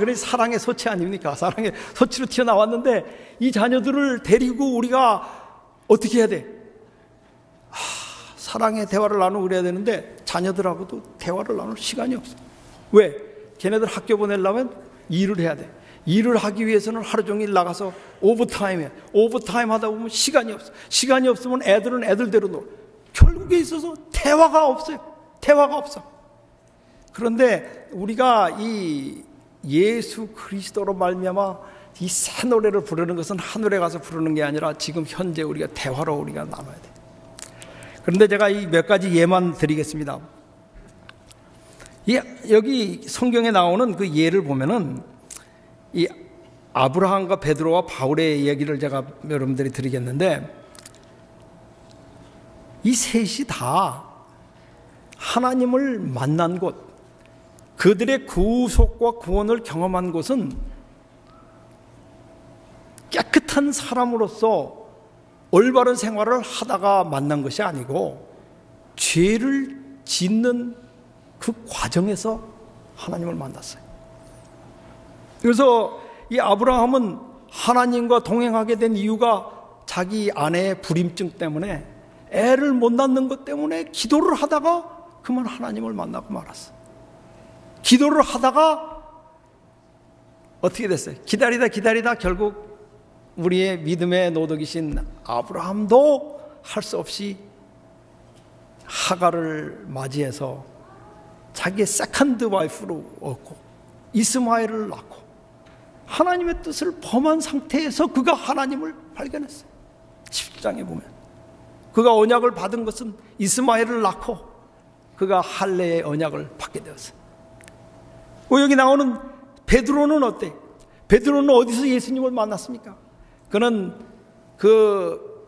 그래서 사랑의 소치 아닙니까? 사랑의 소치로 튀어나왔는데 이 자녀들을 데리고 우리가 어떻게 해야 돼? 사랑의 대화를 나누고 그래야 되는데 자녀들하고도 대화를 나눌 시간이 없어. 왜? 걔네들 학교 보내려면 일을 해야 돼. 일을 하기 위해서는 하루 종일 나가서 오버타임해. 오버타임 하다 보면 시간이 없어. 시간이 없으면 애들은 애들대로 놀아. 결국에 있어서 대화가 없어요. 대화가 없어. 그런데 우리가 이 예수 그리스도로 말미암아 이 새 노래를 부르는 것은 하늘에 가서 부르는 게 아니라 지금 현재 우리가 대화로 우리가 나눠야 돼. 그런데 제가 이 몇 가지 예만 드리겠습니다. 여기 성경에 나오는 그 예를 보면은 이 아브라함과 베드로와 바울의 얘기를 제가 여러분들이 드리겠는데, 이 셋이 다 하나님을 만난 곳, 그들의 구속과 구원을 경험한 곳은 깨끗한 사람으로서 올바른 생활을 하다가 만난 것이 아니고 죄를 짓는 그 과정에서 하나님을 만났어요. 그래서 이 아브라함은 하나님과 동행하게 된 이유가 자기 아내의 불임증 때문에, 애를 못 낳는 것 때문에 기도를 하다가 그만 하나님을 만나고 말았어요. 기도를 하다가 어떻게 됐어요? 기다리다 결국 우리의 믿음의 노덕이신 아브라함도 할 수 없이 하갈을 맞이해서 자기의 세컨드 와이프로 얻고 이스마엘을 낳고 하나님의 뜻을 범한 상태에서 그가 하나님을 발견했어요. 10장에 보면 그가 언약을 받은 것은 이스마엘을 낳고 그가 할례의 언약을 받게 되었어요. 여기 나오는 베드로는 어때? 베드로는 어디서 예수님을 만났습니까? 그는 그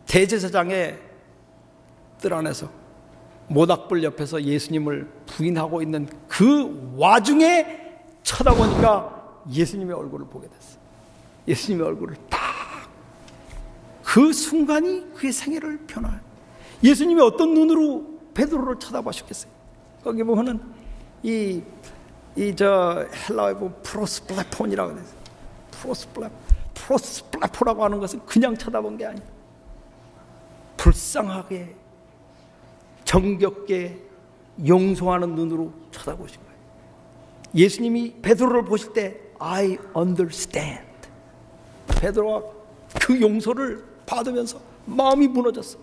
대제사장의 뜰 안에서 모닥불 옆에서 예수님을 부인하고 있는 그 와중에 쳐다보니까 예수님의 얼굴을 보게 됐어요. 예수님의 얼굴을 딱, 그 순간이 그의 생애를 변화해요. 예수님이 어떤 눈으로 베드로를 쳐다보셨겠어요? 거기 보면은 헬라어에 보면 프로스플레폰이라고 해요. 프로스플레포라고 하는 것은 그냥 쳐다본 게 아니에요. 불쌍하게, 정겹게, 용서하는 눈으로 쳐다보신 거예요. 예수님이 베드로를 보실 때 I understand. 베드로가 그 용서를 받으면서 마음이 무너졌어.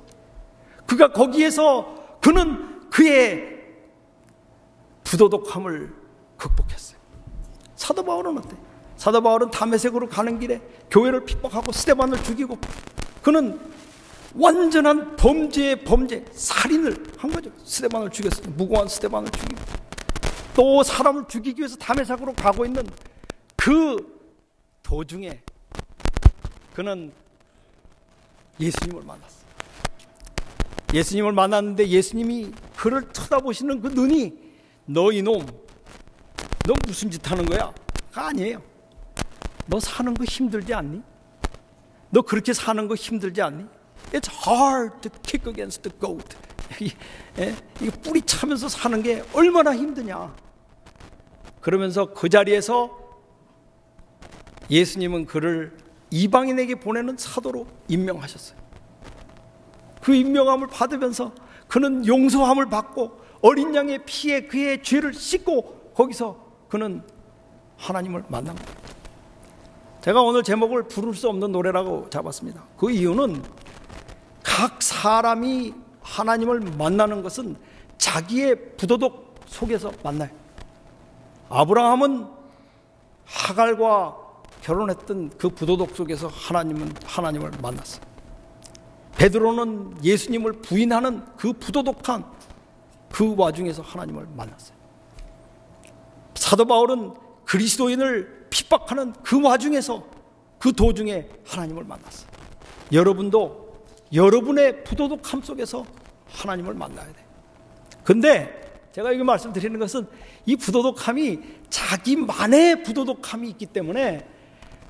그가 거기에서 그는 그의 부도덕함을 극복했어요. 사도 바울은 어때? 사도 바울은 다메섹으로 가는 길에 교회를 핍박하고 스데반을 죽이고, 그는 완전한 범죄, 살인을 한 거죠. 스데반을 죽였어요. 무고한 스데반을 죽이고, 또 사람을 죽이기 위해서 다메섹으로 가고 있는 그 도중에 그는 예수님을 만났어요. 예수님을 만났는데 예수님이 그를 쳐다보시는 그 눈이, 너 이놈, 너 무슨 짓 하는 거야? 아니에요. 너 사는 거 힘들지 않니? 너 그렇게 사는 거 힘들지 않니? It's hard to kick against the goat. 이게 뿌리 차면서 사는 게 얼마나 힘드냐. 그러면서 그 자리에서 예수님은 그를 이방인에게 보내는 사도로 임명하셨어요. 그 임명함을 받으면서 그는 용서함을 받고 어린 양의 피에 그의 죄를 씻고 거기서 그는 하나님을 만난 거예요. 제가 오늘 제목을 부를 수 없는 노래라고 잡았습니다. 그 이유는 각 사람이 하나님을 만나는 것은 자기의 부도덕 속에서 만나요. 아브라함은 하갈과 결혼했던 그 부도덕 속에서 하나님을 만났어요. 베드로는 예수님을 부인하는 그 부도덕한 그 와중에서 하나님을 만났어요. 사도 바울은 그리스도인을 핍박하는 그 와중에서 그 도중에 하나님을 만났어요. 여러분도 여러분의 부도덕함 속에서 하나님을 만나야 돼요. 근데 제가 여기 말씀드리는 것은 이 부도덕함이 자기만의 부도덕함이 있기 때문에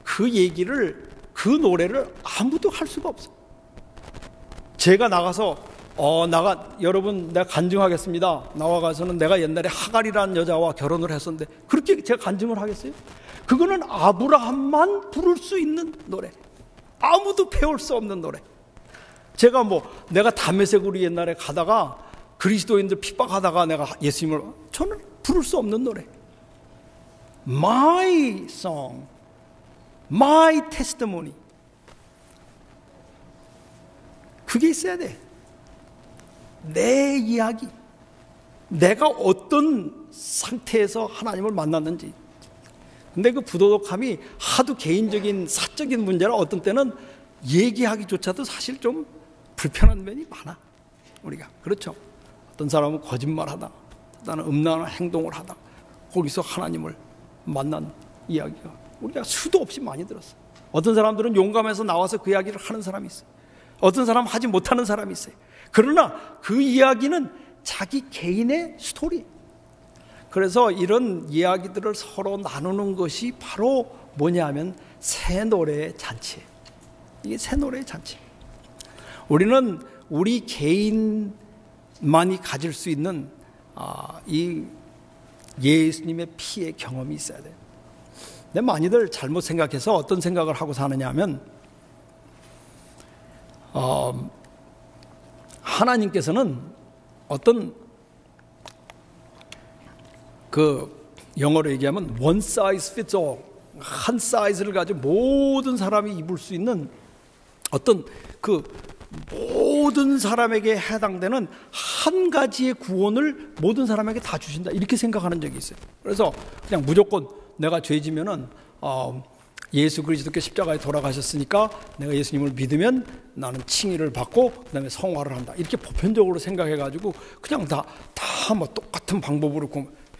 그 얘기를, 그 노래를 아무도 할 수가 없어요. 제가 나가서 여러분 내가 간증하겠습니다. 나와가서는 내가 옛날에 하갈이라는 여자와 결혼을 했었는데 그렇게 제가 간증을 하겠어요? 그거는 아브라함만 부를 수 있는 노래, 아무도 배울 수 없는 노래. 제가 내가 다메섹으로 옛날에 가다가 그리스도인들 핍박하다가 내가 예수님을, 저는 부를 수 없는 노래. My song, my testimony. 그게 있어야 돼. 내 이야기, 내가 어떤 상태에서 하나님을 만났는지. 근데 그 부도덕함이 하도 개인적인 사적인 문제라 어떤 때는 얘기하기조차도 사실 좀 불편한 면이 많아. 우리가 그렇죠. 어떤 사람은 거짓말하다, 나는 음란한 행동을 하다, 거기서 하나님을 만난 이야기가 우리가 수도 없이 많이 들었어. 어떤 사람들은 용감해서 나와서 그 이야기를 하는 사람이 있어요. 어떤 사람은 하지 못하는 사람이 있어요. 그러나 그 이야기는 자기 개인의 스토리. 그래서 이런 이야기들을 서로 나누는 것이 바로 뭐냐면 새 노래의 잔치예요. 이게 새 노래의 잔치. 우리는 우리 개인만이 가질 수 있는 이 예수님의 피의 경험이 있어야 돼요. 근데 많이들 잘못 생각해서 어떤 생각을 하고 사느냐 하면 하나님께서는 어떤 그 영어로 얘기하면 one size fits all, 한 사이즈를 가지고 모든 사람이 입을 수 있는 어떤 그 모든 사람에게 해당되는 한 가지의 구원을 모든 사람에게 다 주신다, 이렇게 생각하는 적이 있어요. 그래서 그냥 무조건 내가 죄지면은 예수 그리스도께 십자가에 돌아가셨으니까 내가 예수님을 믿으면 나는 칭의를 받고 그다음에 성화를 한다, 이렇게 보편적으로 생각해가지고 그냥 다 똑같은 방법으로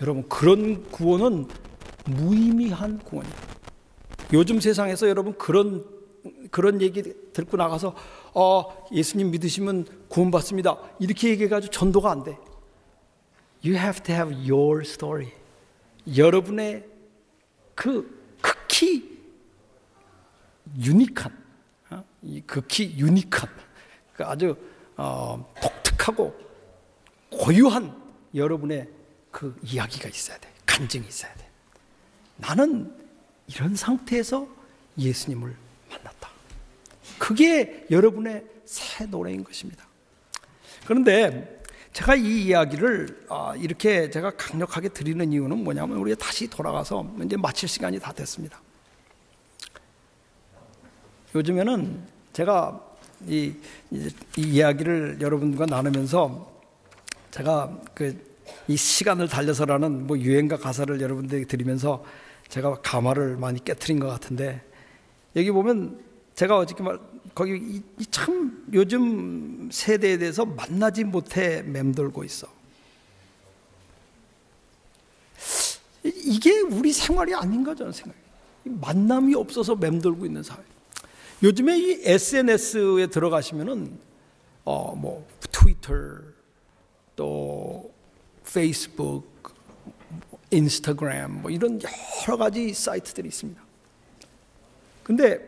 여러분, 그런 구원은 무의미한 구원이에요. 요즘 세상에서 여러분 그런 얘기 듣고 나가서 예수님 믿으시면 구원받습니다, 이렇게 얘기해가지고 전도가 안 돼. You have to have your story. 여러분의 그 극히 유니크한, 아주 독특하고 고유한 여러분의 그 이야기가 있어야 돼. 간증이 있어야 돼. 나는 이런 상태에서 예수님을 만났다. 그게 여러분의 새 노래인 것입니다. 그런데 제가 이 이야기를 이렇게 제가 강력하게 드리는 이유는 뭐냐면 우리가 다시 돌아가서 이제 마칠 시간이 다 됐습니다. 요즘에는 제가 이 이야기를 여러분과 나누면서 제가 이 시간을 달려서라는 유행가 가사를 여러분들에게 드리면서 제가 가마를 많이 깨트린 것 같은데, 여기 보면 제가 어저께 거기 참 요즘 세대에 대해서 만나지 못해 맴돌고 있어. 이게 우리 생활이 아닌가 저는 생각해요. 만남이 없어서 맴돌고 있는 사회. 요즘에 이 SNS에 들어가시면은 트위터, 또 페이스북, 인스타그램 이런 여러 가지 사이트들이 있습니다. 근데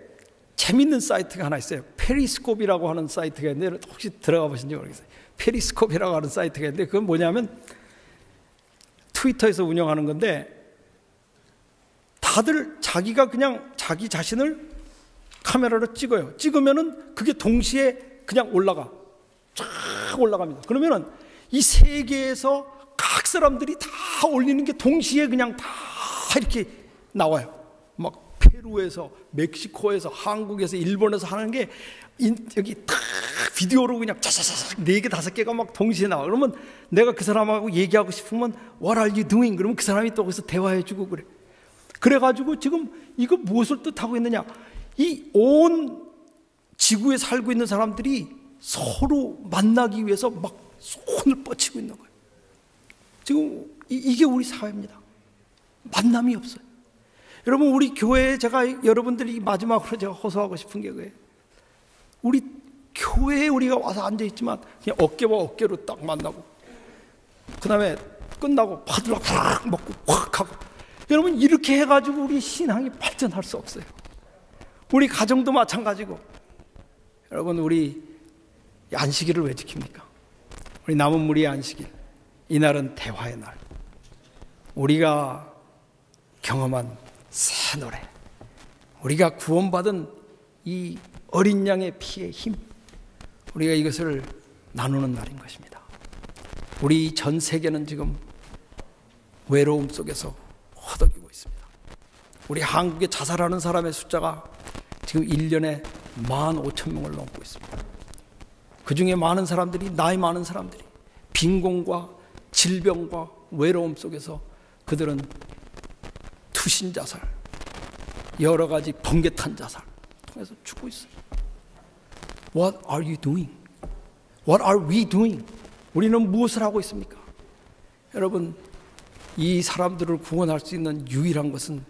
재밌는 사이트가 하나 있어요. 페리스콥이라고 하는 사이트가 있는데 혹시 들어가 보신지 모르겠어요. 페리스콥이라고 하는 사이트가 있는데 그건 뭐냐면 트위터에서 운영하는 건데 다들 자기가 그냥 자기 자신을 카메라로 찍어요. 찍으면은 그게 동시에 그냥 올라가. 쫙 올라갑니다. 그러면은 이 세계에서 각 사람들이 다 올리는 게 동시에 그냥 다 이렇게 나와요. 막 페루에서, 멕시코에서, 한국에서, 일본에서 하는 게 여기 딱 비디오로 그냥 짜자자자 4개, 5개가 막 동시에 나와. 그러면 내가 그 사람하고 얘기하고 싶으면 What are you doing? 그러면 그 사람이 또 거기서 대화해주고 그래. 그래가지고 지금 이거 무엇을 뜻하고 있느냐? 이 온 지구에 살고 있는 사람들이 서로 만나기 위해서 막 손을 뻗치고 있는 거예요. 지금 이게 우리 사회입니다. 만남이 없어요. 여러분 우리 교회에 제가 여러분들이 마지막으로 제가 호소하고 싶은 게 그거예요. 우리 교회에 우리가 와서 앉아있지만 그냥 어깨와 어깨로 딱 만나고 그 다음에 끝나고 파들락 팍 먹고 팍 하고 여러분 이렇게 해가지고 우리 신앙이 발전할 수 없어요. 우리 가정도 마찬가지고 여러분 우리 안식일을 왜 지킵니까? 우리 남은 무리의 안식일 이날은 대화의 날 우리가 경험한 새 노래 우리가 구원받은 이 어린 양의 피의 힘 우리가 이것을 나누는 날인 것입니다. 우리 전 세계는 지금 외로움 속에서 허덕이고 있습니다. 우리 한국에 자살하는 사람의 숫자가 지금 1년에 15,000명을 넘고 있습니다. 그 중에 많은 사람들이 나이 많은 사람들이 빈곤과 질병과 외로움 속에서 그들은 투신 자살 여러 가지 번개탄 자살 통해서 죽고 있어요. What are you doing? What are we doing? 우리는 무엇을 하고 있습니까? 여러분 이 사람들을 구원할 수 있는 유일한 것은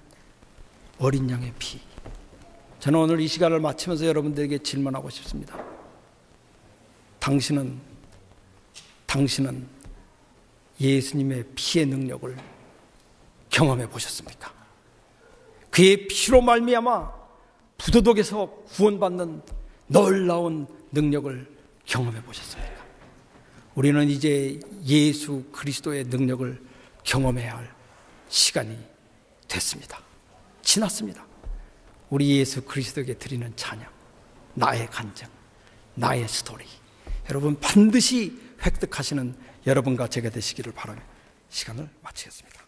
어린 양의 피. 저는 오늘 이 시간을 마치면서 여러분들에게 질문하고 싶습니다. 당신은 예수님의 피의 능력을 경험해 보셨습니까? 그의 피로 말미암아 부도덕에서 구원받는 놀라운 능력을 경험해 보셨습니까? 우리는 이제 예수 그리스도의 능력을 경험해야 할 시간이 됐습니다. 지났습니다. 우리 예수 그리스도에게 드리는 찬양, 나의 간증, 나의 스토리. 여러분 반드시 획득하시는 여러분과 제가 되시기를 바라며 시간을 마치겠습니다.